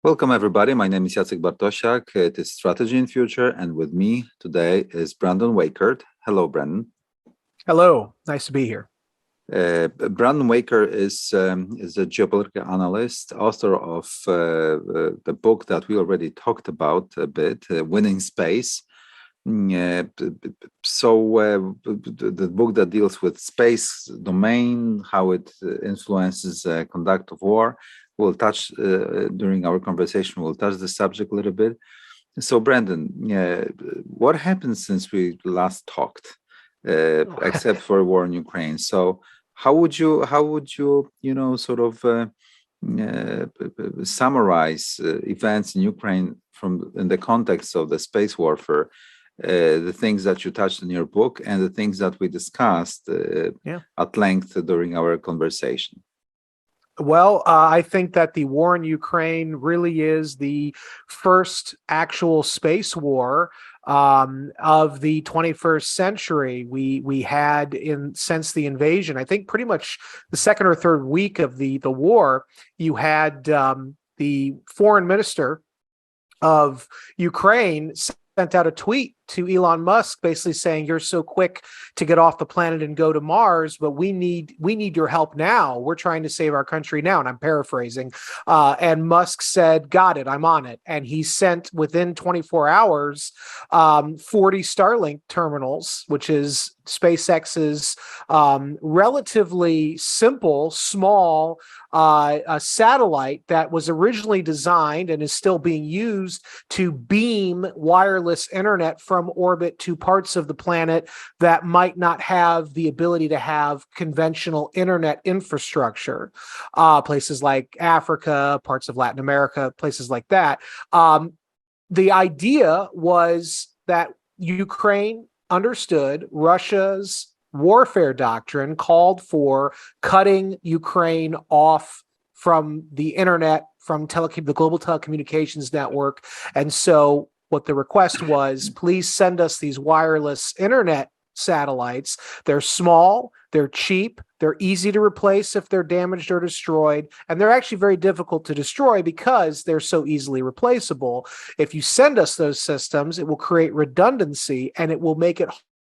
Welcome, everybody. My name is Jacek Bartosiak. It is Strategy and Future, and with me today is Brandon Weichert. Hello, Brandon. Hello. Nice to be here. Brandon Weichert is a geopolitical analyst, author of the book that we already talked about a bit, Winning Space. The book that deals with space domain, how it influences conduct of war. We'll touch during our conversation. We'll touch the subject a little bit. So, Brandon, what happened since we last talked, except for war in Ukraine? So, how would you, summarize events in Ukraine in the context of the space warfare? The things that you touched in your book and the things that we discussed at length during our conversation. Well, I think that the war in Ukraine really is the first actual space war of the 21st century. We had since the invasion, I think pretty much the second or third week of the war, you had the foreign minister of Ukraine sent out a tweet to Elon Musk basically saying, you're so quick to get off the planet and go to Mars, but we need your help now. We're trying to save our country now. And I'm paraphrasing. And Musk said, got it, I'm on it. And he sent within 24 hours 40 Starlink terminals, which is SpaceX's relatively simple, small a satellite that was originally designed and is still being used to beam wireless internet from orbit to parts of the planet that might not have the ability to have conventional internet infrastructure. Places like Africa, parts of Latin America, places like that. The idea was that Ukraine understood Russia's warfare doctrine called for cutting Ukraine off from the internet, from the global telecommunications network. And so what the request was, please send us these wireless internet satellites. They're small, they're cheap, they're easy to replace if they're damaged or destroyed, and they're actually very difficult to destroy because they're so easily replaceable. If you send us those systems, it will create redundancy and it will make it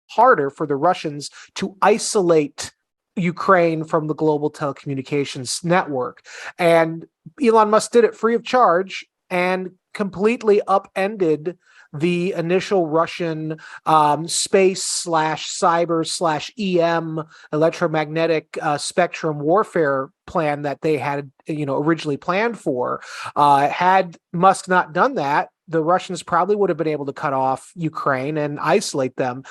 harder for the Russians to isolate Ukraine from the global telecommunications network. And Elon Musk did it free of charge and completely upended the initial Russian space/cyber/EM electromagnetic spectrum warfare plan that they had, originally planned for. Had Musk not done that, the Russians probably would have been able to cut off Ukraine and isolate them.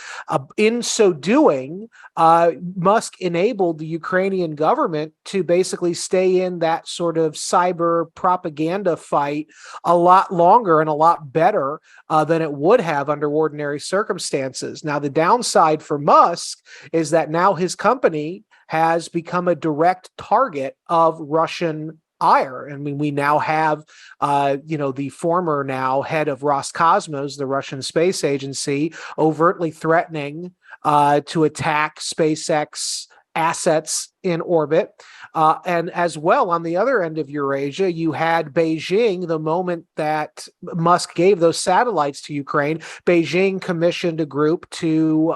In so doing, Musk enabled the Ukrainian government to basically stay in that sort of cyber propaganda fight a lot longer and a lot better than it would have under ordinary circumstances. Now, the downside for Musk is that now his company has become a direct target of Russian ire. I mean, we now have, the former now head of Roscosmos, the Russian space agency, overtly threatening to attack SpaceX assets in orbit. And as well, on the other end of Eurasia, you had Beijing. The moment that Musk gave those satellites to Ukraine, Beijing commissioned a group to,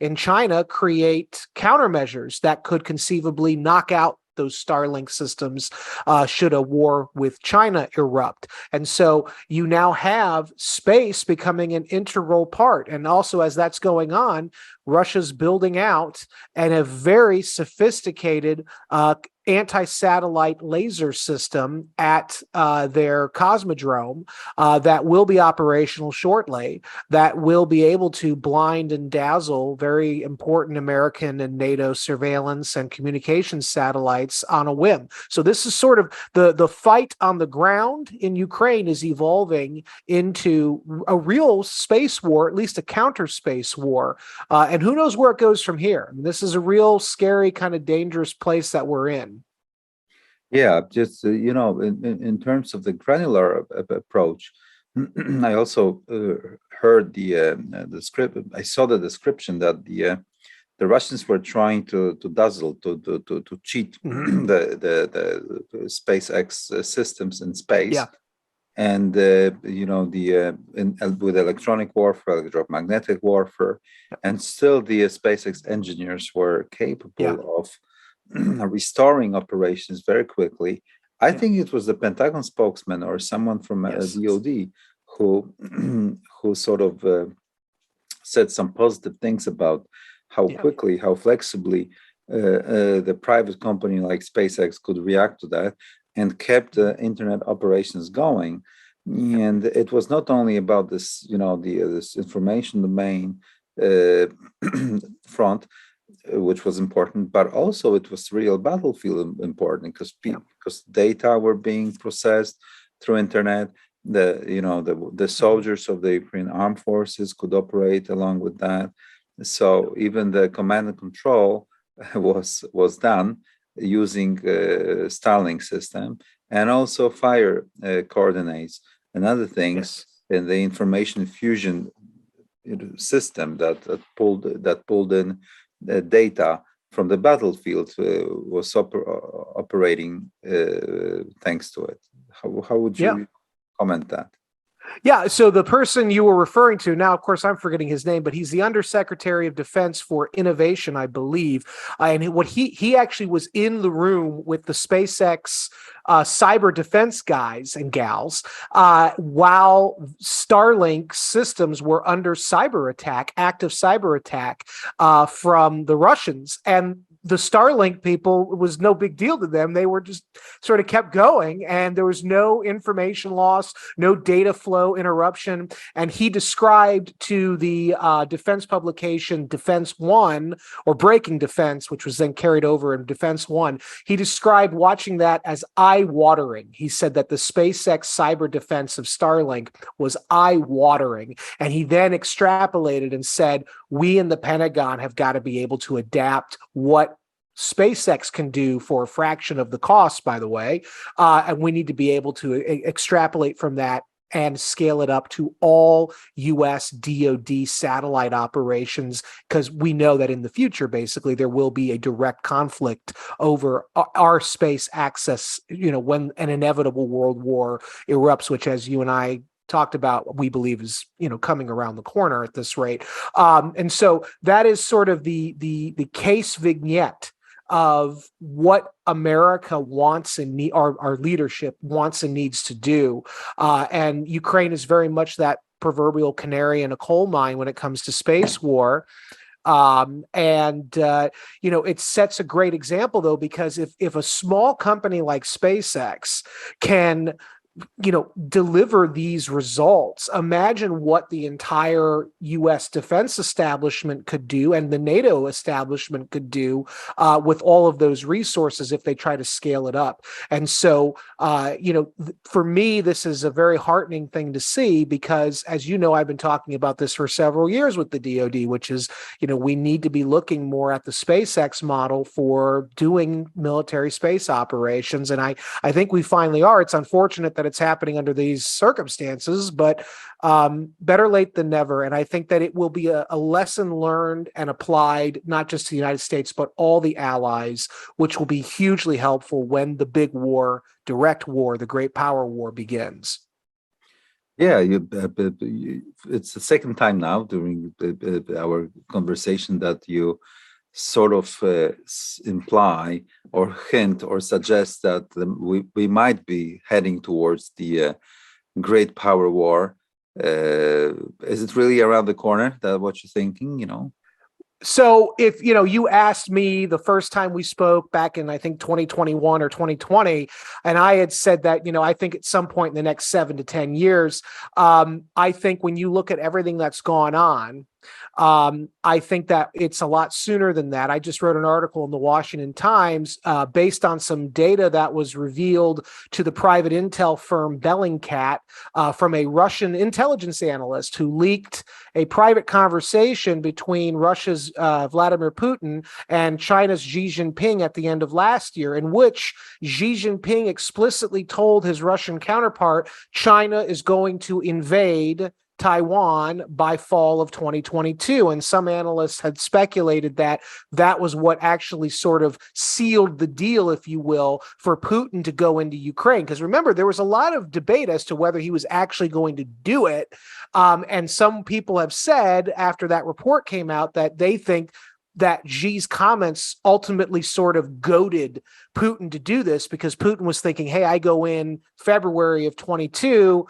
in China, create countermeasures that could conceivably knock out those Starlink systems should a war with China erupt. And so you now have space becoming an integral part. And also, as that's going on, Russia's building out and a very sophisticated anti-satellite laser system at their Cosmodrome that will be operational shortly, that will be able to blind and dazzle very important American and NATO surveillance and communications satellites on a whim. So this is sort of the fight on the ground in Ukraine is evolving into a real space war, at least a counter space war. And who knows where it goes from here? I mean, this is a real scary, kind of dangerous place that we're in. Yeah, just in terms of the granular approach, I also heard the script. I saw the description that the Russians were trying to dazzle, to cheat the SpaceX systems in space. Yeah. and with electronic warfare, electromagnetic warfare, and still the SpaceX engineers were Yeah. capable of restoring operations very quickly. I Yeah. think it was the Pentagon spokesman or someone from Yes. DoD who who sort of said some positive things about how Yeah. quickly, how flexibly the private company like SpaceX could react to that and kept internet operations going. Yeah. And it was not only about this, this information domain uh, front, which was important, but also it was real battlefield important because Yeah. because data were being processed through internet. The soldiers of the Ukrainian armed forces could operate along with that. So even the command and control was done using Starlink system, and also fire coordinates and other things Yes. in the information fusion system that pulled in the data from the battlefield was operating thanks to it. How would Yeah. you comment that? Yeah, so the person you were referring to now, of course, I'm forgetting his name, but he's the Undersecretary of Defense for Innovation, I believe. And what he actually was in the room with the SpaceX cyber defense guys and gals while Starlink systems were under cyber attack, active cyber attack from the Russians. And the Starlink people, it was no big deal to them. They were just sort of kept going, and there was no information loss, no data flow interruption. And he described to the defense publication Defense One, or Breaking Defense, which was then carried over in Defense One, he described watching that as eye-watering. He said that the SpaceX cyber defense of Starlink was eye-watering. And he then extrapolated and said, we in the Pentagon have got to be able to adapt what SpaceX can do for a fraction of the cost, by the way, and we need to be able to extrapolate from that and scale it up to all U.S. DoD satellite operations, because we know that in the future, basically, there will be a direct conflict over our space access, when an inevitable world war erupts, which, as you and I talked about, we believe is coming around the corner at this rate. And so that is sort of the case vignette of what America wants and our leadership wants and needs to do. And Ukraine is very much that proverbial canary in a coal mine when it comes to space war. It sets a great example, though, because if a small company like SpaceX can deliver these results, imagine what the entire U.S. defense establishment could do and the NATO establishment could do with all of those resources if they try to scale it up. And so, for me, this is a very heartening thing to see because, as you know, I've been talking about this for several years with the DoD, which is, we need to be looking more at the SpaceX model for doing military space operations. And I think we finally are. It's unfortunate that it's happening under these circumstances, but better late than never. And I think that it will be a lesson learned and applied not just to the United States, but all the allies, which will be hugely helpful when the big war, direct war, the great power war begins. Yeah, it's the second time now during our conversation that you sort of imply or hint or suggest that we might be heading towards the great power war. Is it really around the corner? That what you're thinking? So if you asked me the first time we spoke back in, I think, 2021 or 2020, and I had said that, I think at some point in the next 7 to 10 years, I think when you look at everything that's gone on, I think that it's a lot sooner than that. I just wrote an article in the Washington Times based on some data that was revealed to the private intel firm Bellingcat from a Russian intelligence analyst who leaked a private conversation between Russia's Vladimir Putin and China's Xi Jinping at the end of last year, in which Xi Jinping explicitly told his Russian counterpart China is going to invade Taiwan by fall of 2022. And some analysts had speculated that that was what actually sort of sealed the deal, if you will, for Putin to go into Ukraine. Because remember, there was a lot of debate as to whether he was actually going to do it. And some people have said after that report came out that they think that Xi's comments ultimately sort of goaded Putin to do this, because Putin was thinking, hey, I go in February of 22,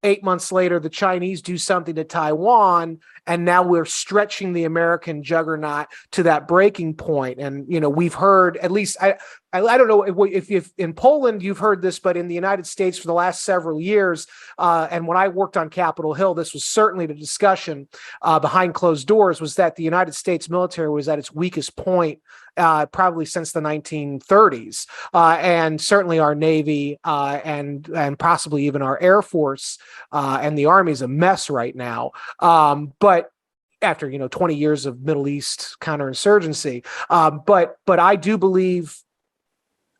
8 months later, the Chinese do something to Taiwan, and now we're stretching the American juggernaut to that breaking point. And, you know, we've heard, at least, I don't know if in Poland you've heard this, but in the United States for the last several years, and when I worked on Capitol Hill, this was certainly the discussion behind closed doors, was that the United States military was at its weakest point probably since the 1930s, and certainly our Navy and possibly even our Air Force and the Army is a mess right now. But after 20 years of Middle East counterinsurgency, but I do believe.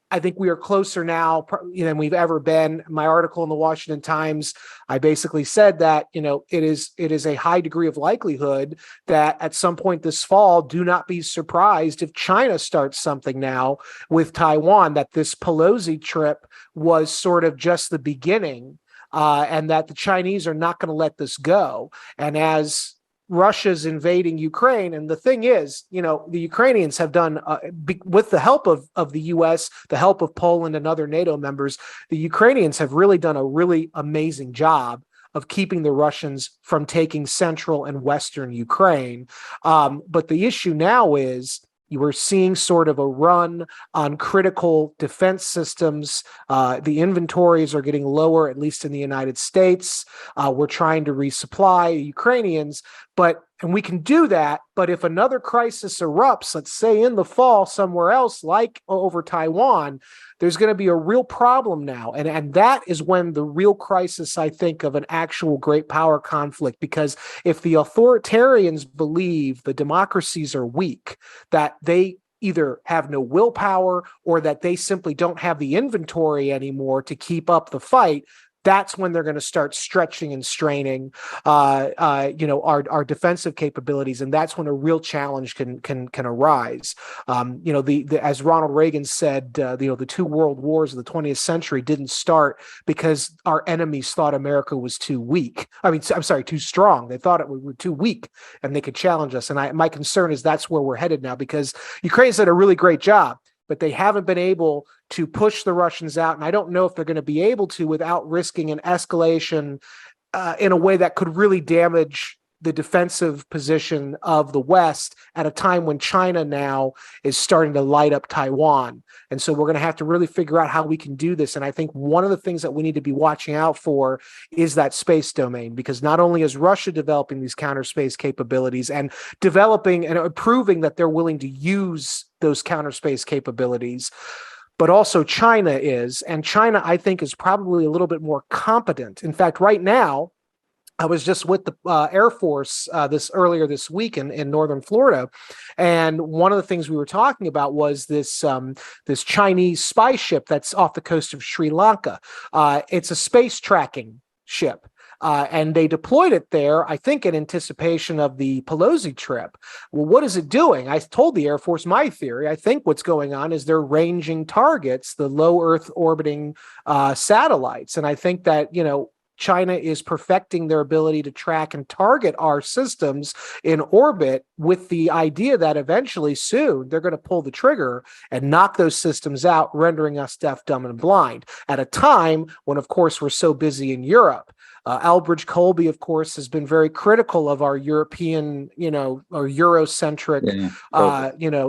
I think we are closer now than we've ever been. My article in the Washington Times, I basically said that, it is a high degree of likelihood that at some point this fall, do not be surprised if China starts something now with Taiwan, that this Pelosi trip was sort of just the beginning, and that the Chinese are not going to let this go. And as Russia's invading Ukraine. And the thing is, the Ukrainians have done, with the help of the U.S., the help of Poland and other NATO members, the Ukrainians have really done a really amazing job of keeping the Russians from taking central and western Ukraine. But the issue now is, you were seeing sort of a run on critical defense systems. The inventories are getting lower, at least in the United States. We're trying to resupply Ukrainians, and we can do that. But if another crisis erupts, let's say in the fall somewhere else, like over Taiwan, there's going to be a real problem now. And that is when the real crisis, I think, of an actual great power conflict, because if the authoritarians believe the democracies are weak, that they either have no willpower or that they simply don't have the inventory anymore to keep up the fight, that's when they're going to start stretching and straining, our defensive capabilities, and that's when a real challenge can arise. As Ronald Reagan said, the two world wars of the 20th century didn't start because our enemies thought America was too weak. Too strong. They thought we were too weak, and they could challenge us. And my concern is that's where we're headed now, because Ukraine's did a really great job, but they haven't been able to push the Russians out. And I don't know if they're going to be able to without risking an escalation in a way that could really damage the defensive position of the West at a time when China now is starting to light up Taiwan. And so we're going to have to really figure out how we can do this. And I think one of the things that we need to be watching out for is that space domain, because not only is Russia developing these counter space capabilities and developing and proving that they're willing to use those counter space capabilities, but also China is. And China, I think, is probably a little bit more competent. In fact, right now, I was just with the Air Force earlier this week in northern Florida, and one of the things we were talking about was this Chinese spy ship that's off the coast of Sri Lanka. It's a space tracking ship. And they deployed it there, I think, in anticipation of the Pelosi trip. Well, what is it doing? I told the Air Force my theory. I think what's going on is they're ranging targets, the low Earth orbiting satellites. And I think that, China is perfecting their ability to track and target our systems in orbit, with the idea that eventually soon they're going to pull the trigger and knock those systems out, rendering us deaf, dumb, and blind at a time when, of course, we're so busy in Europe. Elbridge Colby, of course, has been very critical of our European, or Eurocentric,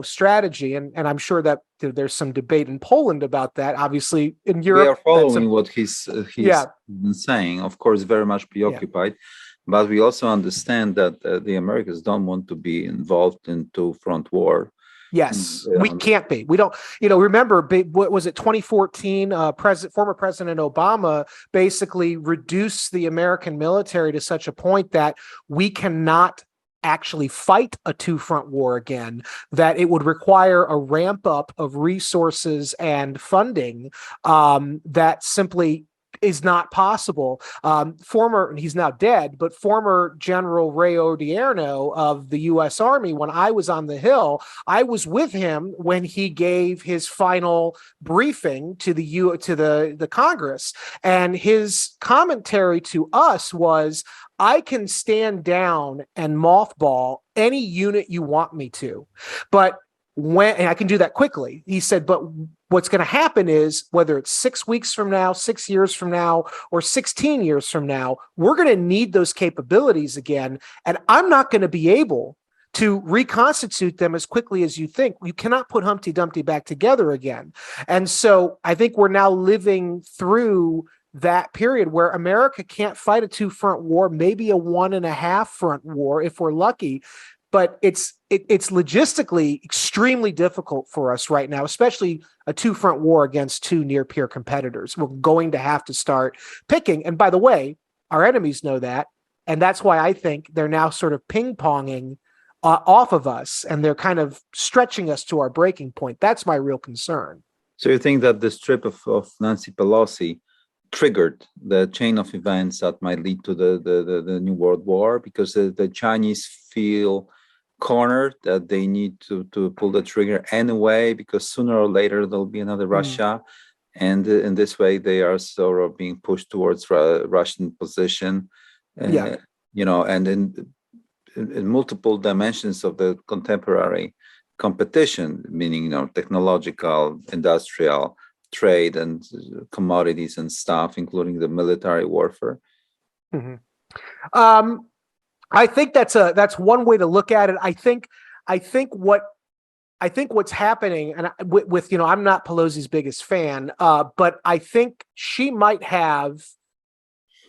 strategy. And I'm sure that there's some debate in Poland about that. Obviously, in Europe, we are following what he's been saying, of course, very much preoccupied. Yeah. But we also understand that the Americans don't want to be involved into front war. Yes, we can't be. We don't, remember, what was it, 2014, former President Obama basically reduced the American military to such a point that we cannot actually fight a two-front war again, that it would require a ramp up of resources and funding that simply is not possible. He's now dead, but former General Ray Odierno of the U.S. Army, when I was on the Hill, I was with him when he gave his final briefing to the Congress, and his commentary to us was, I can stand down and mothball any unit you want me to, and I can do that quickly. He said, but what's going to happen is, whether it's 6 weeks from now, 6 years from now, or 16 years from now, we're going to need those capabilities again. And I'm not going to be able to reconstitute them as quickly as you think. You cannot put Humpty Dumpty back together again. And so I think we're now living through that period where America can't fight a 2-front war, maybe a 1.5-front war if we're lucky. But it's logistically extremely difficult for us right now, especially a 2-front war against 2 near-peer competitors. We're going to have to start picking. And by the way, our enemies know that. And that's why I think they're now sort of ping-ponging off of us, and they're kind of stretching us to our breaking point. That's my real concern. So you think that this trip of Nancy Pelosi triggered the chain of events that might lead to the New World War, because the Chinese feel cornered, that they need to pull the trigger anyway, because sooner or later there'll be another Russia, and in this way they are sort of being pushed towards Russian position, and in multiple dimensions of the contemporary competition, meaning technological, industrial, trade, and commodities and stuff, including the military warfare. Mm-hmm. I think that's one way to look at it. I think what's happening, and with I'm not Pelosi's biggest fan, but I think she might have.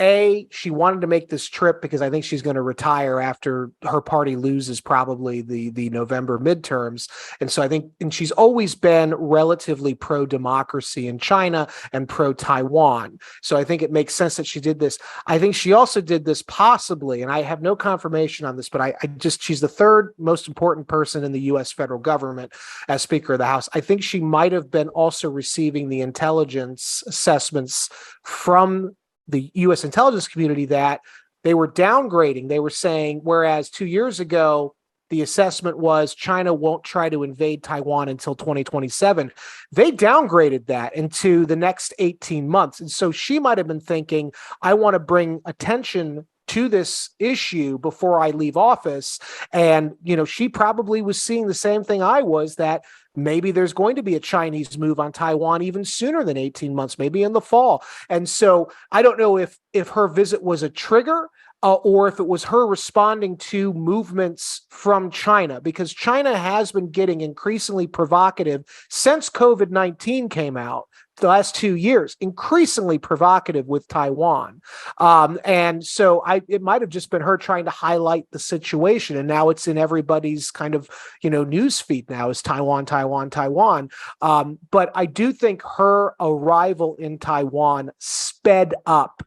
She wanted to make this trip because I think she's going to retire after her party loses probably the November midterms. And so I think, and she's always been relatively pro-democracy in China and pro-Taiwan. So I think it makes sense that she did this. I think she also did this possibly, and I have no confirmation on this, but she's the 3rd most important person in the U.S. federal government as Speaker of the House. I think she might have been also receiving the intelligence assessments from the U.S. intelligence community that they were downgrading. They were saying, whereas 2 years ago, the assessment was China won't try to invade Taiwan until 2027. They downgraded that into the next 18 months. And so she might have been thinking, I want to bring attention to this issue before I leave office. And, she probably was seeing the same thing I was, that maybe there's going to be a Chinese move on Taiwan even sooner than 18 months, maybe in the fall. And so I don't know if her visit was a trigger or if it was her responding to movements from China, because China has been getting increasingly provocative since COVID-19 came out. The last 2 years, increasingly provocative with Taiwan. And so it might have just been her trying to highlight the situation. And now it's in everybody's kind of, news feed now is Taiwan, Taiwan, Taiwan. But I do think her arrival in Taiwan sped up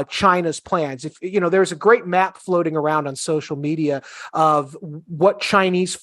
China's plans. If there's a great map floating around on social media of what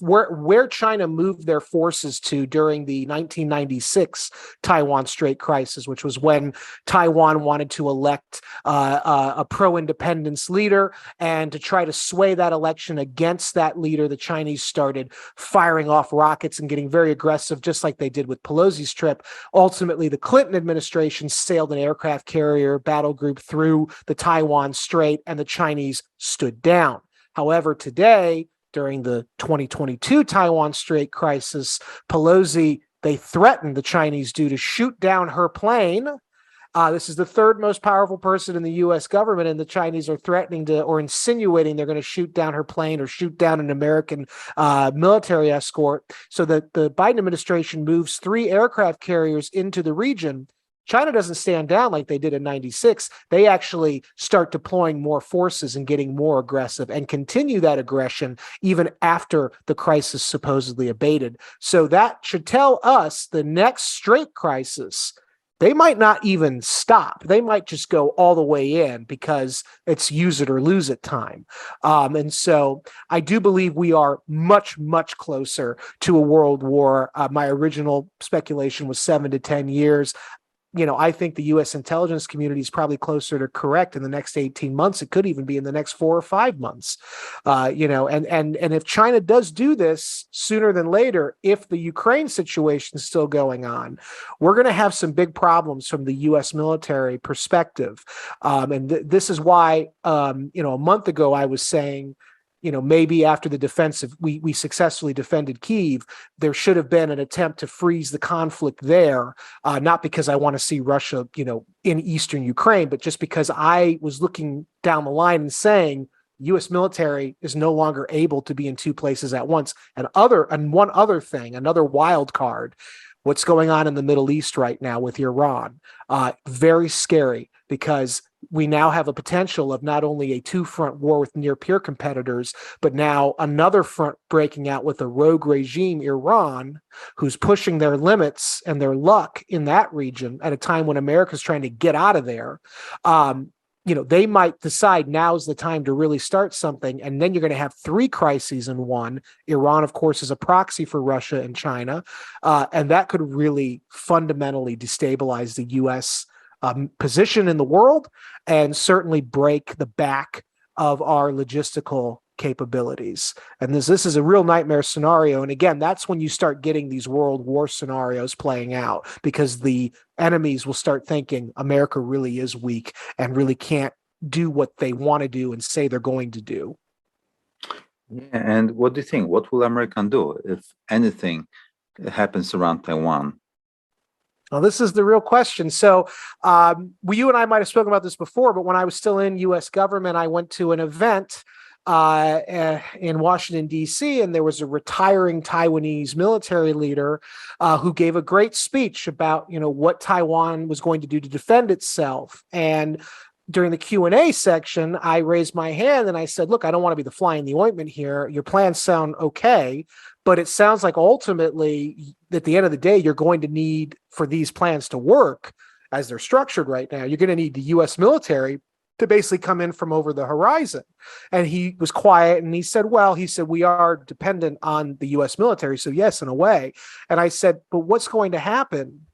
where China moved their forces to during the 1996 Taiwan Strait crisis, which was when Taiwan wanted to elect a pro-independence leader, and to try to sway that election against that leader, the Chinese started firing off rockets and getting very aggressive, just like they did with Pelosi's trip. Ultimately, the Clinton administration sailed an aircraft carrier battle group through the Taiwan Strait, and the Chinese stood down. However, today, during the 2022 Taiwan Strait crisis, they threatened the Chinese to shoot down her plane. This is the 3rd most powerful person in the U.S. government, and the Chinese are threatening or insinuating they're going to shoot down her plane or shoot down an American military escort. So the Biden administration moves 3 aircraft carriers into the region. China doesn't stand down like they did in 96. They actually start deploying more forces and getting more aggressive, and continue that aggression even after the crisis supposedly abated. So that should tell us the next Strait crisis, they might not even stop. They might just go all the way in, because it's use it or lose it time. And so I do believe we are much, much closer to a world war. My original speculation was 7 to 10 years. I think the U.S. intelligence community is probably closer to correct in the next 18 months. It could even be in the next 4 or 5 months. And if China does do this sooner than later, if the Ukraine situation is still going on, we're going to have some big problems from the U.S. military perspective. This is why, a month ago I was saying, maybe after the defensive, we successfully defended Kyiv, there should have been an attempt to freeze the conflict there, not because I want to see Russia, in eastern Ukraine, but just because I was looking down the line and saying U.S. military is no longer able to be in 2 places at once. And one other thing, another wild card, what's going on in the Middle East right now with Iran, very scary, because we now have a potential of not only a 2-front war with near-peer competitors, but now another front breaking out with a rogue regime, Iran, who's pushing their limits and their luck in that region at a time when America's trying to get out of there. They might decide now's the time to really start something, and then you're going to have 3 crises in one. Iran, of course, is a proxy for Russia and China, and that could really fundamentally destabilize the U.S. Position in the world, and certainly break the back of our logistical capabilities. And this is a real nightmare scenario. And again, that's when you start getting these world war scenarios playing out, because the enemies will start thinking America really is weak and really can't do what they want to do and say they're going to do. Yeah, and what do you think? What will America do if anything happens around Taiwan? Well, this is the real question. So you and I might have spoken about this before, but when I was still in U.S. government, I went to an event in Washington, D.C., and there was a retiring Taiwanese military leader who gave a great speech about, what Taiwan was going to do to defend itself. And during the Q&A section, I raised my hand and I said, look, I don't want to be the fly in the ointment here. Your plans sound okay, but it sounds like ultimately, at the end of the day, you're going to need, for these plans to work as they're structured right now, you're going to need the U.S. military to basically come in from over the horizon. And he was quiet and he said, we are dependent on the U.S. military. So yes, in a way. And I said, but what's going to happen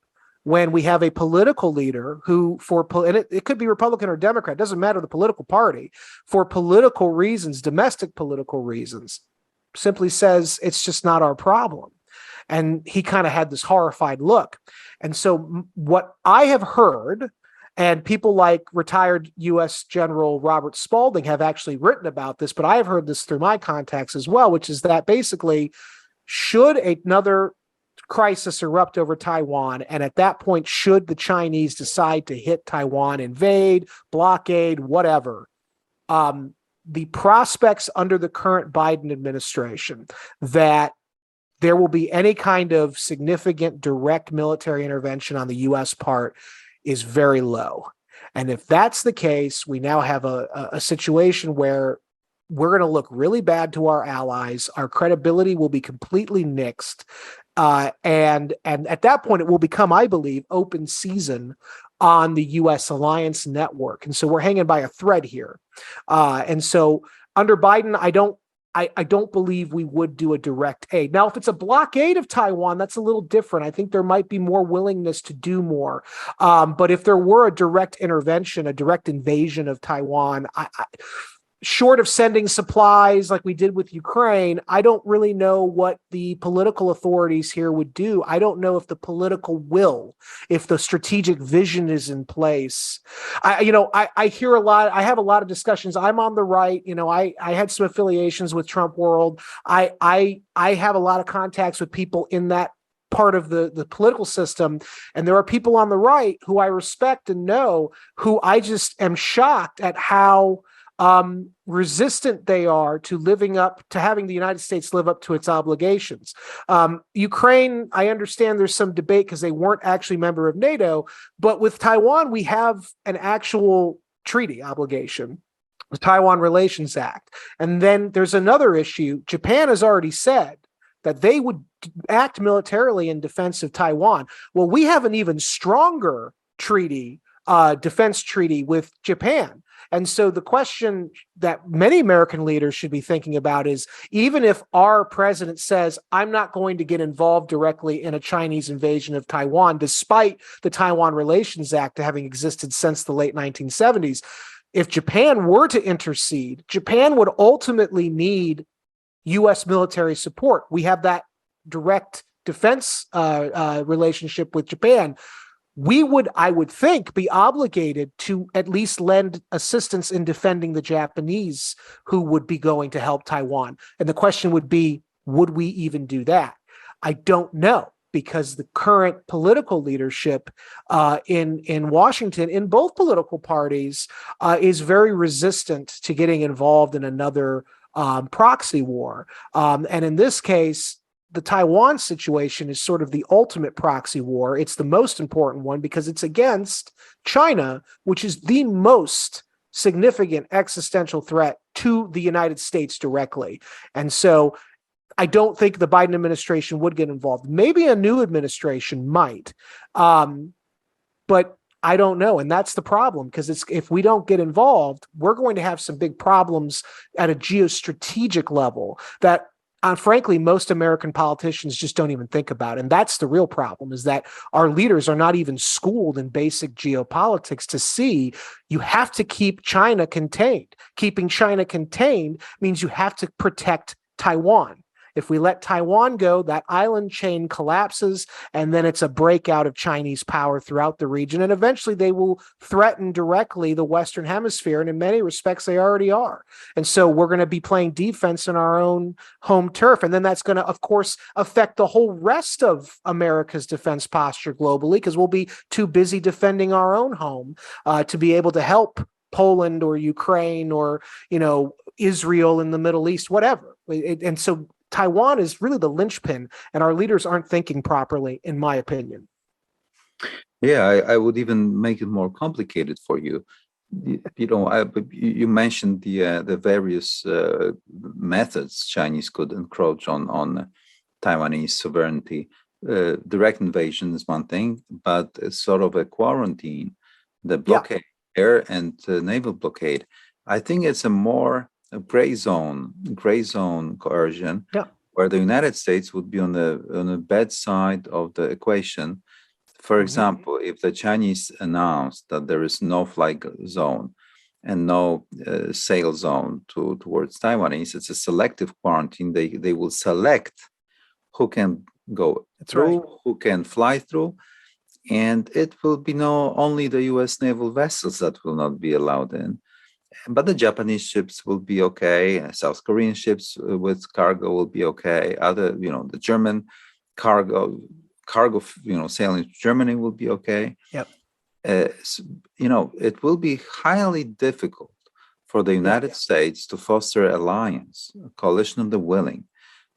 when we have a political leader who, and it could be Republican or Democrat, doesn't matter the political party, for political reasons, domestic political reasons, simply says it's just not our problem. And he kind of had this horrified look. And so what I have heard, and people like retired U.S. General Robert Spalding have actually written about this, but I have heard this through my contacts as well, which is that basically, should another crisis erupt over Taiwan, and at that point, should the Chinese decide to hit Taiwan, invade, blockade, whatever, the prospects under the current Biden administration that there will be any kind of significant direct military intervention on the U.S. part is very low. And if that's the case, we now have a situation where we're going to look really bad to our allies. Our credibility will be completely nixed. And at that point, it will become, I believe, open season on the U.S. alliance network. And so we're hanging by a thread here. And so under Biden, I don't believe we would do a direct aid. Now, if it's a blockade of Taiwan, that's a little different. I think there might be more willingness to do more. But if there were a direct intervention, a direct invasion of Taiwan, short of sending supplies like we did with Ukraine, I don't really know what the political authorities here would do. I don't know if the political will, if the strategic vision is in place. I hear a lot. I have a lot of discussions. I'm on the right. I had some affiliations with Trump World. I have a lot of contacts with people in that part of the political system. And there are people on the right who I respect and know, who I just am shocked at how resistant they are to having the United States live up to its obligations. Ukraine, I understand there's some debate because they weren't actually a member of NATO, but with Taiwan, we have an actual treaty obligation, the Taiwan Relations Act. And then there's another issue. Japan has already said that they would act militarily in defense of Taiwan. Well, we have an even stronger treaty, defense treaty with Japan. And so the question that many American leaders should be thinking about is, even if our president says, I'm not going to get involved directly in a Chinese invasion of Taiwan, despite the Taiwan Relations Act having existed since the late 1970s, if Japan were to intercede, Japan would ultimately need U.S. military support. We have that direct defense relationship with Japan. We would, I would think, be obligated to at least lend assistance in defending the Japanese who would be going to help Taiwan. And the question would be, would we even do that? I don't know, because the current political leadership in Washington, in both political parties, is very resistant to getting involved in another proxy war. And in this case, the Taiwan situation is sort of the ultimate proxy war. It's the most important one because it's against China, which is the most significant existential threat to the United States directly. And so I don't think the Biden administration would get involved. Maybe a new administration might, but I don't know. And that's the problem, because if we don't get involved, we're going to have some big problems at a geostrategic level that frankly, most American politicians just don't even think about. And that's the real problem, is that our leaders are not even schooled in basic geopolitics to see you have to keep China contained. Keeping China contained means you have to protect Taiwan. If we let Taiwan go, that island chain collapses, and then it's a breakout of Chinese power throughout the region. And eventually they will threaten directly the Western Hemisphere. And in many respects, they already are. And so we're going to be playing defense in our own home turf. And then that's going to, of course, affect the whole rest of America's defense posture globally, because we'll be too busy defending our own home to be able to help Poland or Ukraine or, Israel in the Middle East, whatever. And so Taiwan is really the linchpin, and our leaders aren't thinking properly, in my opinion. Yeah, I would even make it more complicated for you. You mentioned the various methods Chinese could encroach on Taiwanese sovereignty. Direct invasion is one thing, but it's sort of a quarantine, the blockade, air and naval blockade. I think it's a gray zone coercion, where the United States would be on the bad side of the equation. For example, if the Chinese announce that there is no fly zone and no sail zone towards Taiwanese, it's a selective quarantine. They will select who can go through, who can fly through, and it will be only the U.S. naval vessels that will not be allowed in. But the Japanese ships will be okay. South Korean ships with cargo will be okay. Other, the German cargo, sailing to Germany will be okay. Yep. It will be highly difficult for the United States to foster alliance, a coalition of the willing,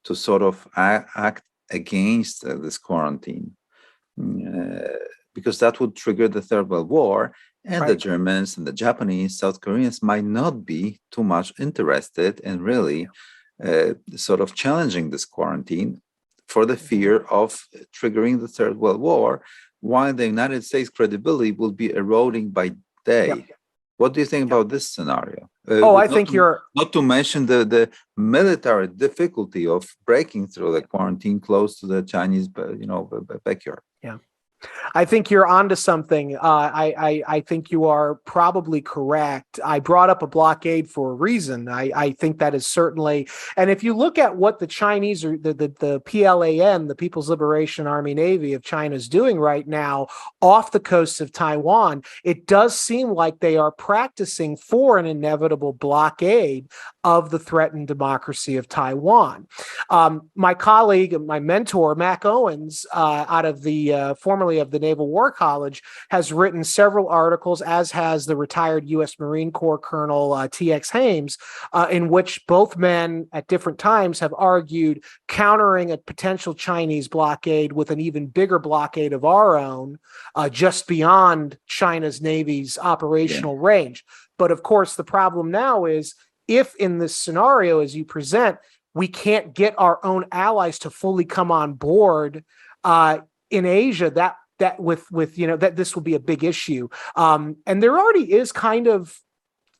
to sort of act against this quarantine, because that would trigger the Third World War. And the Germans and the Japanese, South Koreans might not be too much interested in really sort of challenging this quarantine for the fear of triggering the Third World War, while the United States credibility will be eroding by day. What do you think about this scenario? I think you're... Not to mention the military difficulty of breaking through the quarantine close to the Chinese, backyard. Yeah. I think you're onto something. I think you are probably correct. I brought up a blockade for a reason. I think that is certainly, and if you look at what the Chinese or the PLAN, the People's Liberation Army Navy of China, is doing right now off the coast of Taiwan, it does seem like they are practicing for an inevitable blockade of the threatened democracy of Taiwan. My colleague, my mentor, Mac Owens, out of the formerly of the Naval War College, has written several articles, as has the retired U.S. Marine Corps Colonel T.X. Hames, in which both men at different times have argued countering a potential Chinese blockade with an even bigger blockade of our own, just beyond China's Navy's operational range. But of course, the problem now is, if in this scenario, as you present, we can't get our own allies to fully come on board in Asia, that this will be a big issue. And there already is kind of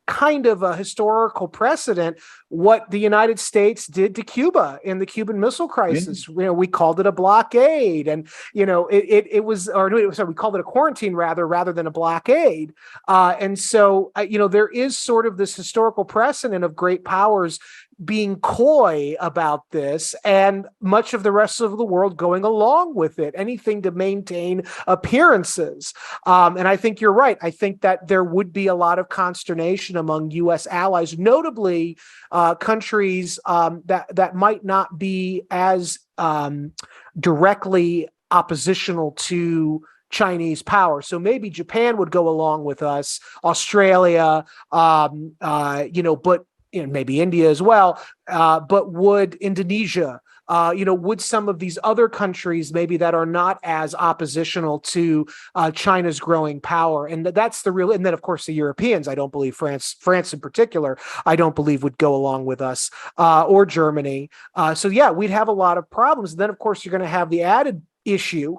kind of a historical precedent what the United States did to Cuba in the Cuban Missile Crisis. We called it a blockade, and it was, or no, sorry, we called it a quarantine rather than a blockade. And so there is sort of this historical precedent of great powers being coy about this, and much of the rest of the world going along with it, anything to maintain appearances. And I think you're right. I think that there would be a lot of consternation among U.S. allies, notably countries that might not be as directly oppositional to Chinese power. So maybe Japan would go along with us, Australia, but maybe India as well, but would Indonesia, would some of these other countries maybe that are not as oppositional to China's growing power? And that's the real, and then of course the Europeans, I don't believe France in particular, I don't believe would go along with us, or Germany. So yeah, we'd have a lot of problems. And then of course you're going to have the added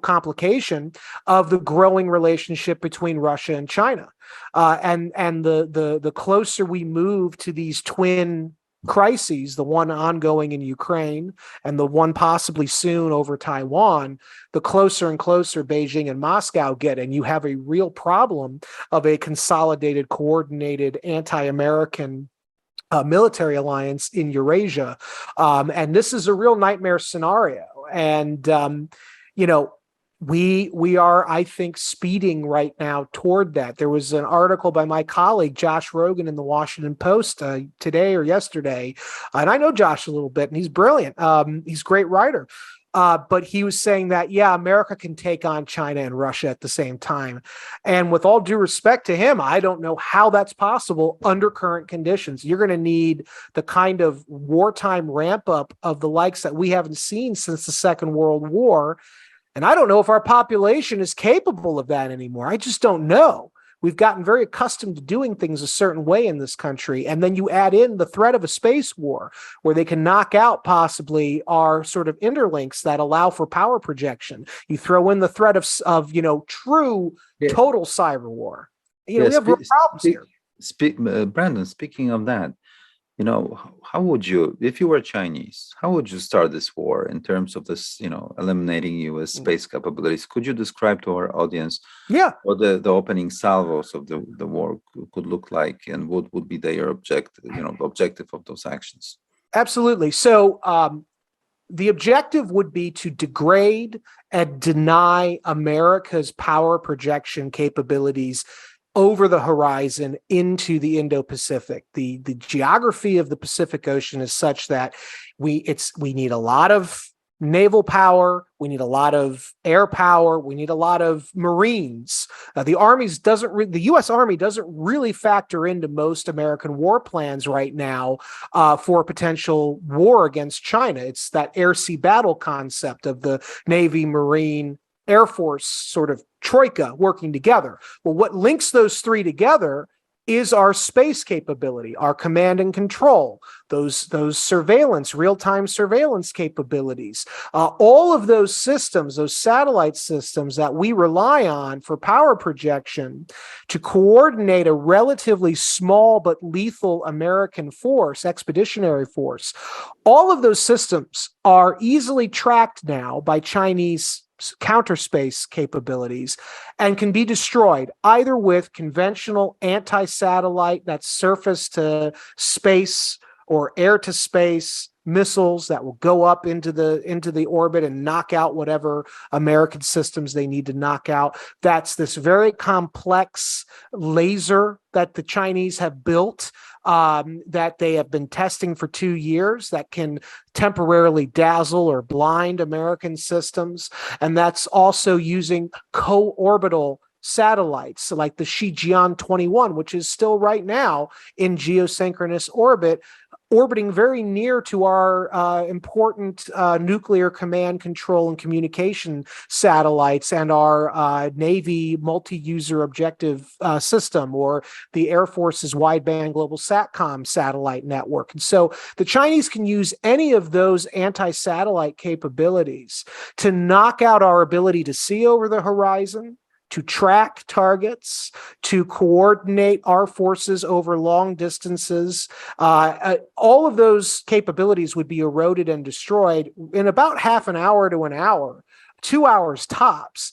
complication of the growing relationship between Russia and China. And the closer we move to these twin crises, the one ongoing in Ukraine and the one possibly soon over Taiwan, the closer and closer Beijing and Moscow get, and you have a real problem of a consolidated, coordinated, anti-American military alliance in Eurasia. And this is a real nightmare scenario. And we are, I think, speeding right now toward that. There was an article by my colleague, Josh Rogan, in the Washington Post today or yesterday. And I know Josh a little bit, and he's brilliant. He's a great writer. But he was saying that, yeah, America can take on China and Russia at the same time. And with all due respect to him, I don't know how that's possible under current conditions. You're going to need the kind of wartime ramp up of the likes that we haven't seen since the Second World War. And I don't know if our population is capable of that anymore. I just don't know. We've gotten very accustomed to doing things a certain way in this country. And then you add in the threat of a space war where they can knock out possibly our sort of interlinks that allow for power projection. You throw in the threat of true, total cyber war. We have real problems here. Brandon, speaking of that, how would you, if you were Chinese, how would you start this war in terms of this, eliminating U.S. space capabilities? Could you describe to our audience what the opening salvos of the war could look like, and what would be their objective, the objective of those actions? Absolutely. So the objective would be to degrade and deny America's power projection capabilities over the horizon into the Indo-Pacific. The geography of the Pacific Ocean is such that we need a lot of naval power, we need a lot of air power, we need a lot of Marines. The U.S. Army doesn't really factor into most American war plans right now for a potential war against China. It's that air-sea battle concept of the Navy, Marine, Air Force sort of troika working together. Well, what links those three together is our space capability, our command and control, those surveillance, real-time surveillance capabilities. All of those systems, those satellite systems that we rely on for power projection to coordinate a relatively small but lethal American force, expeditionary force, all of those systems are easily tracked now by Chinese counterspace capabilities and can be destroyed either with conventional anti-satellite, that's surface to space or air to space missiles that will go up into the orbit and knock out whatever American systems they need to knock out. That's this very complex laser that the Chinese have built, that they have been testing for 2 years, that can temporarily dazzle or blind American systems. And that's also using co-orbital satellites like the Shijian 21, which is still right now in geosynchronous orbit, orbiting very near to our important nuclear command, control, and communication satellites and our Navy multi-user objective system, or the Air Force's wideband global SATCOM satellite network. And so the Chinese can use any of those anti-satellite capabilities to knock out our ability to see over the horizon, to track targets, to coordinate our forces over long distances. All of those capabilities would be eroded and destroyed in about half an hour to an hour. 2 hours tops,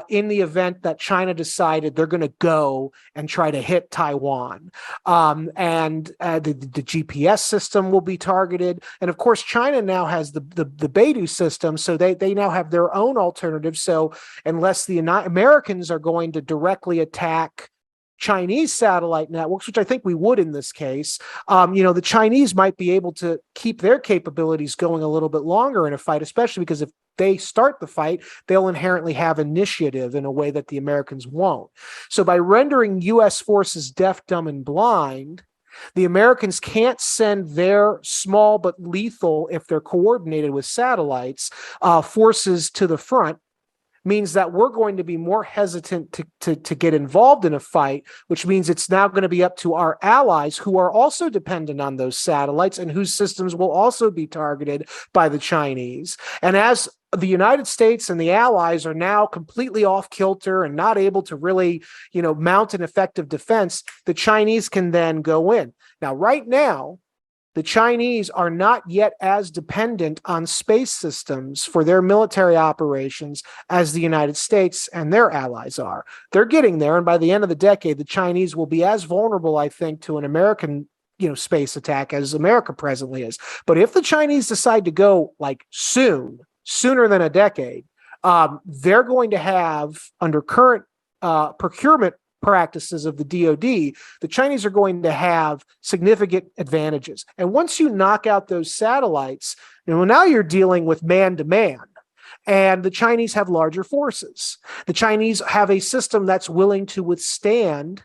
in the event that China decided they're going to go and try to hit Taiwan. The GPS system will be targeted. And of course, China now has the Beidou system, so they now have their own alternative. So unless the Americans are going to directly attack Chinese satellite networks, which I think we would in this case, the Chinese might be able to keep their capabilities going a little bit longer in a fight, especially because if they start the fight, they'll inherently have initiative in a way that the Americans won't. So by rendering U.S. forces deaf, dumb, and blind, the Americans can't send their small but lethal, if they're coordinated with satellites, forces to the front. Means that we're going to be more hesitant to get involved in a fight, which means it's now going to be up to our allies who are also dependent on those satellites and whose systems will also be targeted by the Chinese. And as the United States and the allies are now completely off kilter and not able to really, mount an effective defense, the Chinese can then go in. Now, right now, the Chinese are not yet as dependent on space systems for their military operations as the United States and their allies are. They're getting there, and by the end of the decade, the Chinese will be as vulnerable, I think, to an American space attack as America presently is. But if the Chinese decide to go sooner than a decade, they're going to have, under current procurement practices of the DoD, the Chinese are going to have significant advantages. And once you knock out those satellites, now you're dealing with man-to-man. And the Chinese have larger forces. The Chinese have a system that's willing to withstand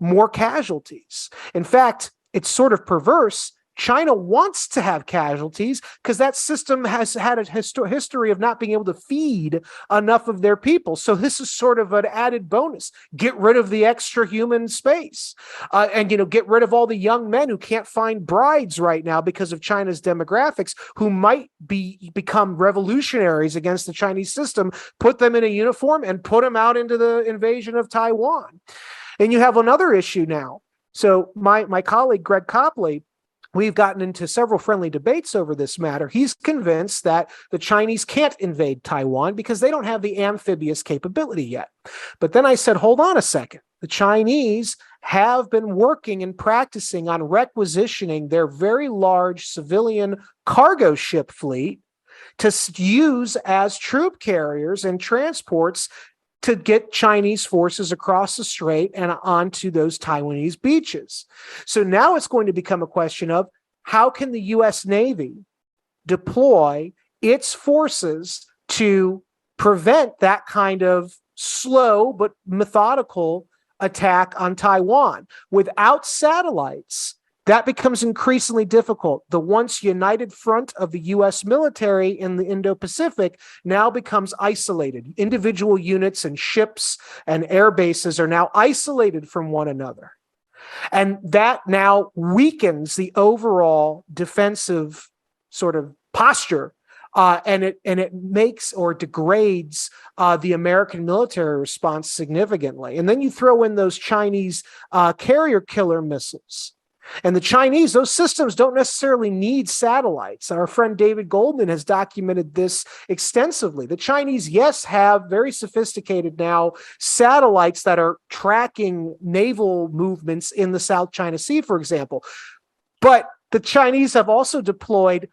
more casualties. In fact, it's sort of perverse. China wants to have casualties because that system has had a history of not being able to feed enough of their people. So this is sort of an added bonus. Get rid of the extra human space, and get rid of all the young men who can't find brides right now because of China's demographics, who might become revolutionaries against the Chinese system. Put them in a uniform and put them out into the invasion of Taiwan. And you have another issue now. So my colleague Greg Copley, we've gotten into several friendly debates over this matter. He's convinced that the Chinese can't invade Taiwan because they don't have the amphibious capability yet. But then I said, hold on a second. The Chinese have been working and practicing on requisitioning their very large civilian cargo ship fleet to use as troop carriers and transports to get Chinese forces across the strait and onto those Taiwanese beaches. So now it's going to become a question of how can the U.S. Navy deploy its forces to prevent that kind of slow but methodical attack on Taiwan. Without satellites, that becomes increasingly difficult. The once united front of the U.S. military in the Indo-Pacific now becomes isolated. Individual units and ships and air bases are now isolated from one another. And that now weakens the overall defensive sort of posture, and it makes or degrades the American military response significantly. And then you throw in those Chinese carrier killer missiles. And the Chinese, those systems don't necessarily need satellites. Our friend David Goldman has documented this extensively. The Chinese, yes, have very sophisticated now satellites that are tracking naval movements in the South China Sea, for example. But the Chinese have also deployed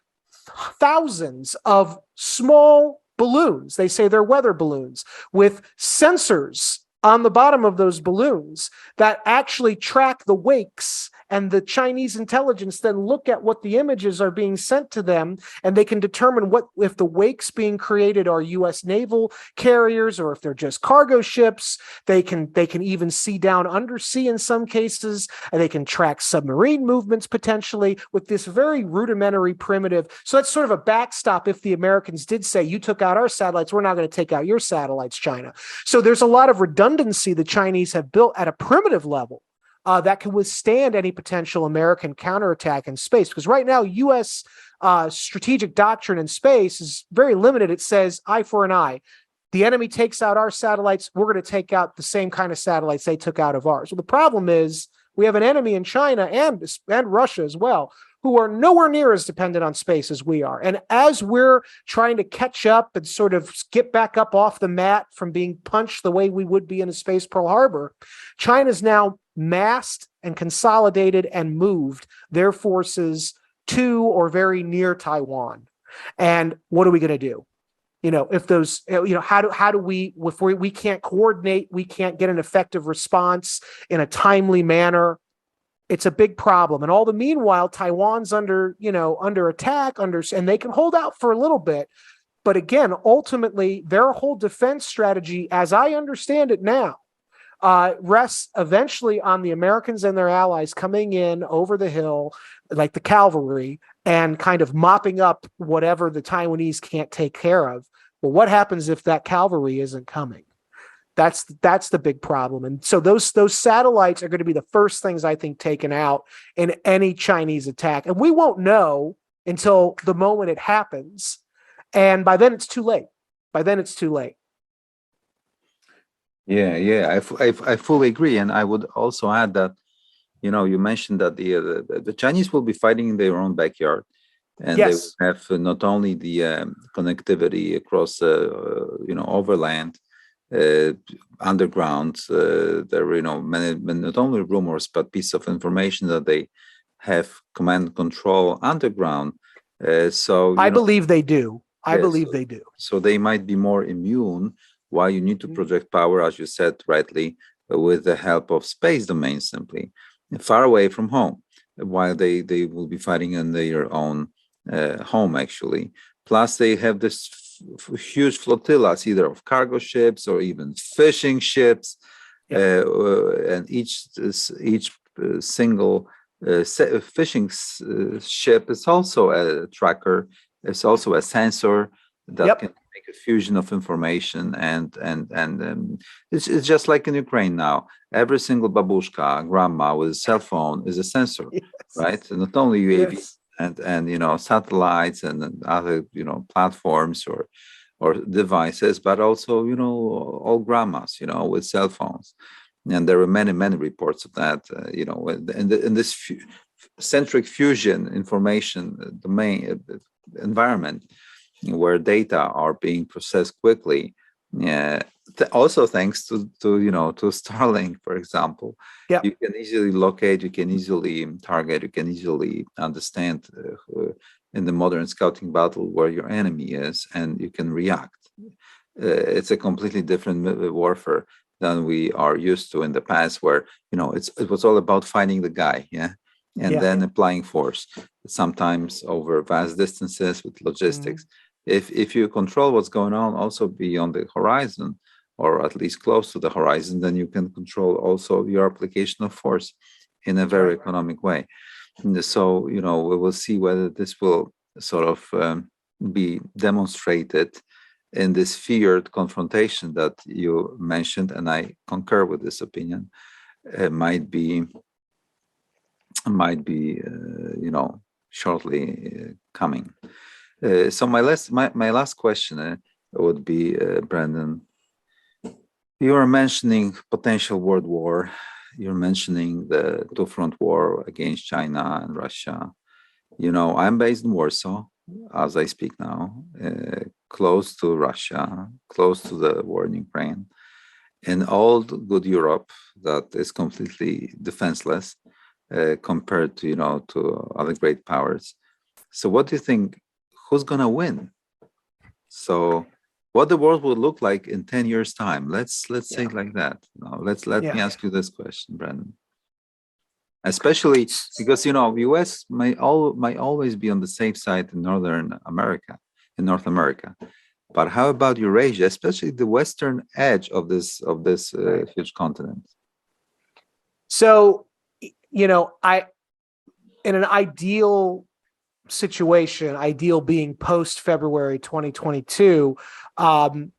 thousands of small balloons. They say they're weather balloons with sensors on the bottom of those balloons that actually track the wakes, and the Chinese intelligence then look at what the images are being sent to them, and they can determine what if the wakes being created are U.S. naval carriers or if they're just cargo ships. They can even see down undersea in some cases, and they can track submarine movements potentially with this very rudimentary primitive. So that's sort of a backstop if the Americans did say, you took out our satellites, we're not going to take out your satellites, China. So there's a lot of redundancy the Chinese have built at a primitive level that can withstand any potential American counterattack in space. Because right now, U.S. Strategic doctrine in space is very limited. It says eye for an eye. the enemy takes out our satellites, we're going to take out the same kind of satellites they took out of ours. Well, the problem is we have an enemy in China and Russia as well, who are nowhere near as dependent on space as we are. And as we're trying to catch up and sort of get back up off the mat from being punched the way we would be in a space Pearl Harbor, China's now massed and consolidated and moved their forces to or very near Taiwan. And what are we going to do? If those, how do we, if we can't coordinate, we can't get an effective response in a timely manner, it's a big problem. And all the meanwhile, Taiwan's under attack, and they can hold out for a little bit. But again, ultimately, their whole defense strategy, as I understand it now, rests eventually on the Americans and their allies coming in over the hill, like the cavalry, and kind of mopping up whatever the Taiwanese can't take care of. Well, what happens if that cavalry isn't coming? That's the big problem. And so those satellites are going to be the first things, I think, taken out in any Chinese attack. And we won't know until the moment it happens. And by then it's too late. Yeah, I fully agree. And I would also add that, you mentioned that the Chinese will be fighting in their own backyard. And yes. They will have not only the connectivity across, overland, underground. There are, many, not only rumors, but pieces of information that they have command control underground. So I believe they do. They do. So they might be more immune. Why you need to project power, as you said rightly, with the help of space domains, simply far away from home, while they will be fighting in their own home, actually. Plus, they have this huge flotillas, either of cargo ships or even fishing ships, and each single fishing ship is also a tracker. It's also a sensor that can make a fusion of information, and it's just like in Ukraine now. Every single babushka, grandma with a cell phone is a sensor, right? And not only UAV and satellites and other platforms or devices, but also all grandmas with cell phones. And there are many reports of that. In this centric fusion information domain environment, where data are being processed quickly, also thanks to Starlink, for example. You can easily locate, you can easily target, you can easily understand in the modern scouting battle where your enemy is, and you can react. It's a completely different warfare than we are used to in the past, where it was all about finding the guy, then applying force, sometimes over vast distances with logistics. If you control what's going on also beyond the horizon, or at least close to the horizon, then you can control also your application of force in a very economic way. And so, we will see whether this will sort of be demonstrated in this feared confrontation that you mentioned, and I concur with this opinion. It might be shortly coming. So my last question would be, Brandon, you are mentioning potential world war. You're mentioning the two-front war against China and Russia. I'm based in Warsaw as I speak now, close to Russia, close to the war in Ukraine. In old good Europe that is completely defenseless compared to to other great powers. So what do you think? Who's gonna win? So what the world will look like in 10 years' time? Let's say it like that. Let me ask you this question, Brandon. Especially because US might always be on the safe side in North America. But how about Eurasia, especially the western edge of this huge continent? So, in an ideal situation, ideal being post February 2022, the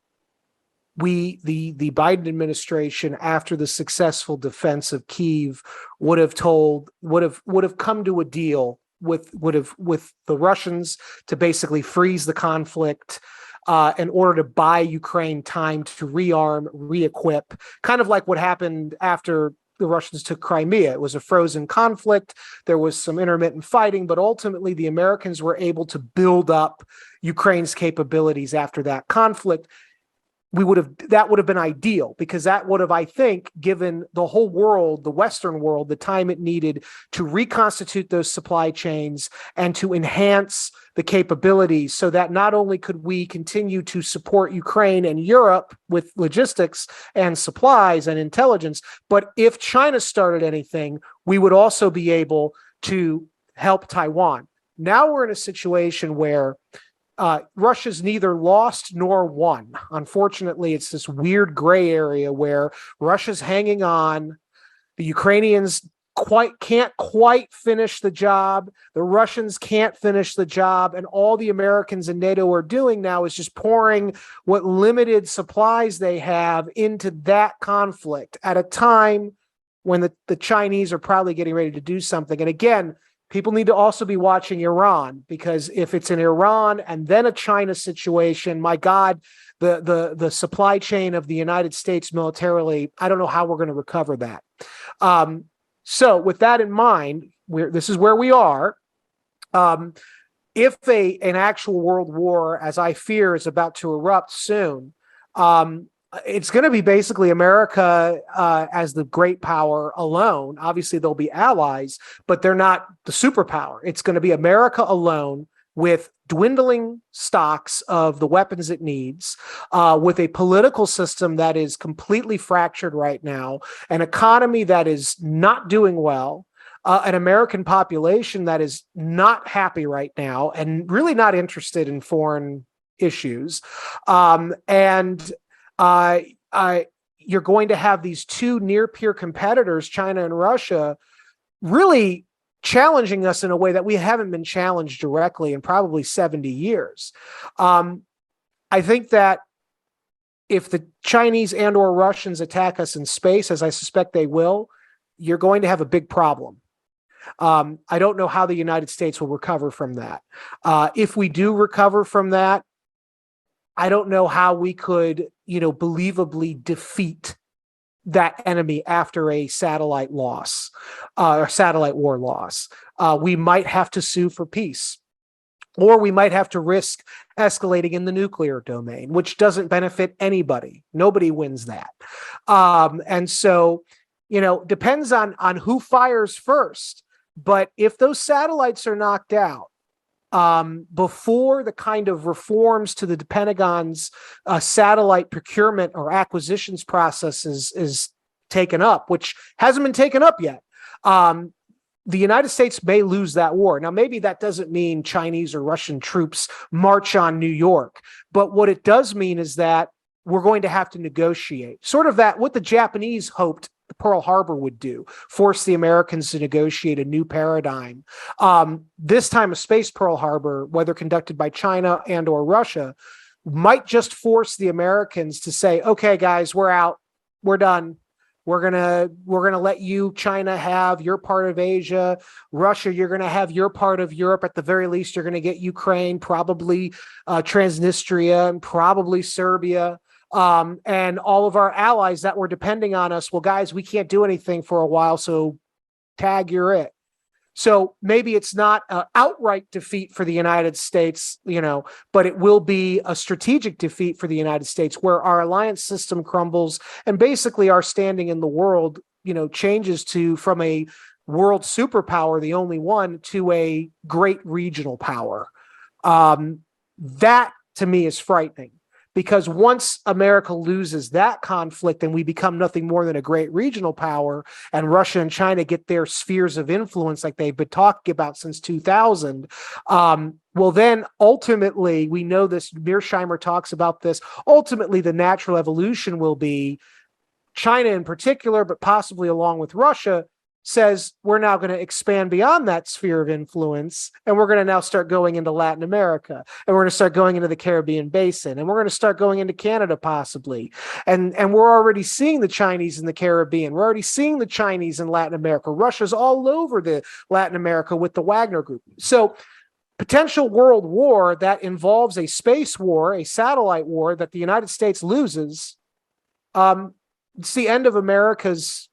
Biden administration, after the successful defense of Kyiv, would have come to a deal with the Russians to basically freeze the conflict, in order to buy Ukraine time to rearm, re-equip, kind of like what happened after the Russians took Crimea. It was a frozen conflict. There was some intermittent fighting, but ultimately the Americans were able to build up Ukraine's capabilities after that conflict. That would have been ideal, because that would have, I think, given the whole world, the Western world, the time it needed to reconstitute those supply chains and to enhance the capabilities, so that not only could we continue to support Ukraine and Europe with logistics and supplies and intelligence, but if China started anything, we would also be able to help Taiwan. Now we're in a situation where Russia's neither lost nor won. Unfortunately, it's this weird gray area where Russia's hanging on. The Ukrainians can't quite finish the job. The Russians can't finish the job. And all the Americans and NATO are doing now is just pouring what limited supplies they have into that conflict at a time when the Chinese are probably getting ready to do something. And again, people need to also be watching Iran, because if it's in Iran and then a China situation, my God, the supply chain of the United States militarily, I don't know how we're going to recover that. So with that in mind, this is where we are. If an actual world war, as I fear, is about to erupt soon, it's going to be basically America as the great power alone. Obviously, there'll be allies, but they're not the superpower. It's going to be America alone, with dwindling stocks of the weapons it needs, with a political system that is completely fractured right now, an economy that is not doing well, an American population that is not happy right now and really not interested in foreign issues. You're going to have these two near-peer competitors, China and Russia, really challenging us in a way that we haven't been challenged directly in probably 70 years. I think that if the Chinese and or Russians attack us in space, as I suspect they will, you're going to have a big problem. I don't know how the United States will recover from that. If we do recover from that, I don't know how we could, believably defeat that enemy after a satellite loss, or satellite war loss. We might have to sue for peace, or we might have to risk escalating in the nuclear domain, which doesn't benefit anybody. Nobody wins that. And so, depends on who fires first. But if those satellites are knocked out, before the kind of reforms to the Pentagon's satellite procurement or acquisitions process is taken up, which hasn't been taken up yet, the United States may lose that war. Now, maybe that doesn't mean Chinese or Russian troops march on New York, but what it does mean is that we're going to have to negotiate. Sort of what the Japanese hoped Pearl Harbor would do, force the Americans to negotiate a new paradigm. This time a space Pearl Harbor, whether conducted by China and or Russia, might just force the Americans to say, okay, guys, we're out. We're done. We're gonna let you, China, have your part of Asia. Russia, you're gonna have your part of Europe. At the very least, you're gonna get Ukraine, probably Transnistria, and probably Serbia. And all of our allies that were depending on us, well, guys, we can't do anything for a while, so tag, you're it. So maybe it's not an outright defeat for the United States, but it will be a strategic defeat for the United States, where our alliance system crumbles and basically our standing in the world, changes from a world superpower, the only one, to a great regional power. That to me is frightening. Because once America loses that conflict and we become nothing more than a great regional power, and Russia and China get their spheres of influence like they've been talking about since 2000, well, then ultimately, we know this, Mearsheimer talks about this, ultimately the natural evolution will be China in particular, but possibly along with Russia, says we're now going to expand beyond that sphere of influence, and we're going to now start going into Latin America, and we're going to start going into the Caribbean basin, and we're going to start going into Canada possibly. And we're already seeing the Chinese in the Caribbean. We're already seeing the Chinese in Latin America. Russia's all over the Latin America with the Wagner Group. So potential world war that involves a space war, a satellite war that the United States loses, it's the end of America's,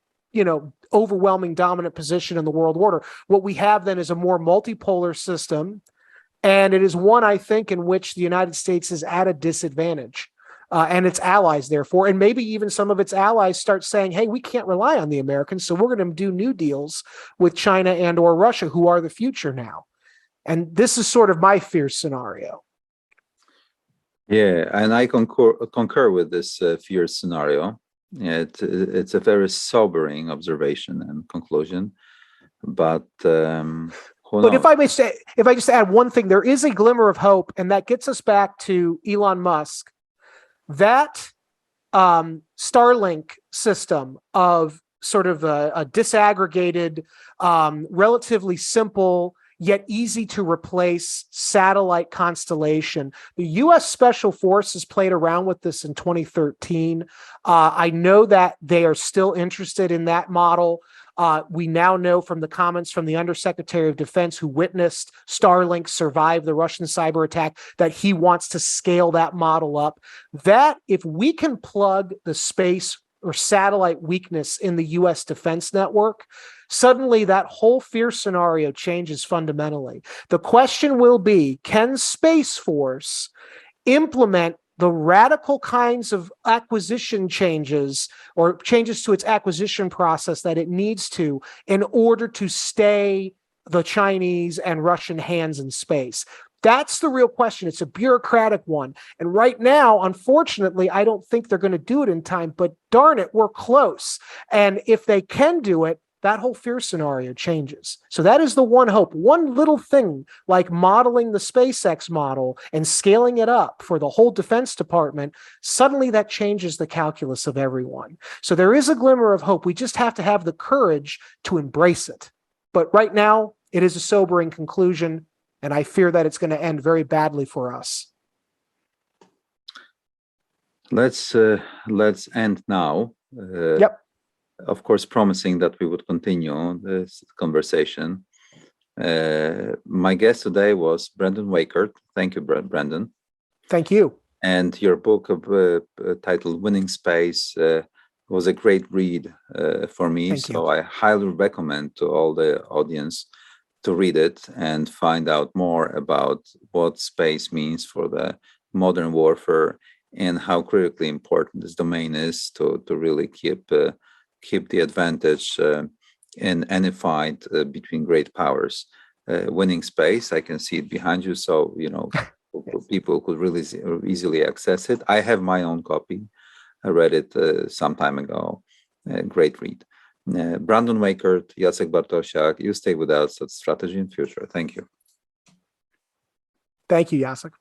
overwhelming dominant position in the world order. What we have then is a more multipolar system, and it is one, I think, in which the United States is at a disadvantage, and its allies, therefore, and maybe even some of its allies start saying, hey, we can't rely on the Americans, so we're going to do new deals with China and or Russia, who are the future now. And this is sort of my fear scenario. Yeah, and I concur with this fear scenario. It's a very sobering observation and conclusion, but if I just add one thing, there is a glimmer of hope, and that gets us back to Elon Musk. That Starlink system of sort of a disaggregated, relatively simple yet easy to replace satellite constellation. The U.S. Special Forces played around with this in 2013. I know that they are still interested in that model. We now know from the comments from the Undersecretary of Defense, who witnessed Starlink survive the Russian cyber attack, that he wants to scale that model up. That if we can plug the space or satellite weakness in the U.S. defense network, suddenly that whole fear scenario changes fundamentally. The question will be, can Space Force implement the radical kinds of acquisition changes or changes to its acquisition process that it needs to in order to stay the Chinese and Russian hands in space? That's the real question. It's a bureaucratic one. And right now, unfortunately, I don't think they're going to do it in time, but darn it, we're close. And if they can do it, that whole fear scenario changes. So that is the one hope. One little thing like modeling the SpaceX model and scaling it up for the whole Defense Department, suddenly that changes the calculus of everyone. So there is a glimmer of hope. We just have to have the courage to embrace it. But right now, it is a sobering conclusion, and I fear that it's going to end very badly for us. Let's end now. Yep. Of course, promising that we would continue this conversation. My guest today was Brendan Weichert. Thank you, Brendan. Thank you. And your book titled Winning Space was a great read for me. Thank you. I highly recommend to all the audience to read it and find out more about what space means for the modern warfare and how critically important this domain is to really keep the advantage in any fight between great powers. Winning Space, I can see it behind you, so people could really easily access it. I have my own copy. I read it some time ago. Great read. Brandon Weichert, Jacek Bartosiak, you stay with us at Strategy and Future. Thank you. Thank you, Jacek.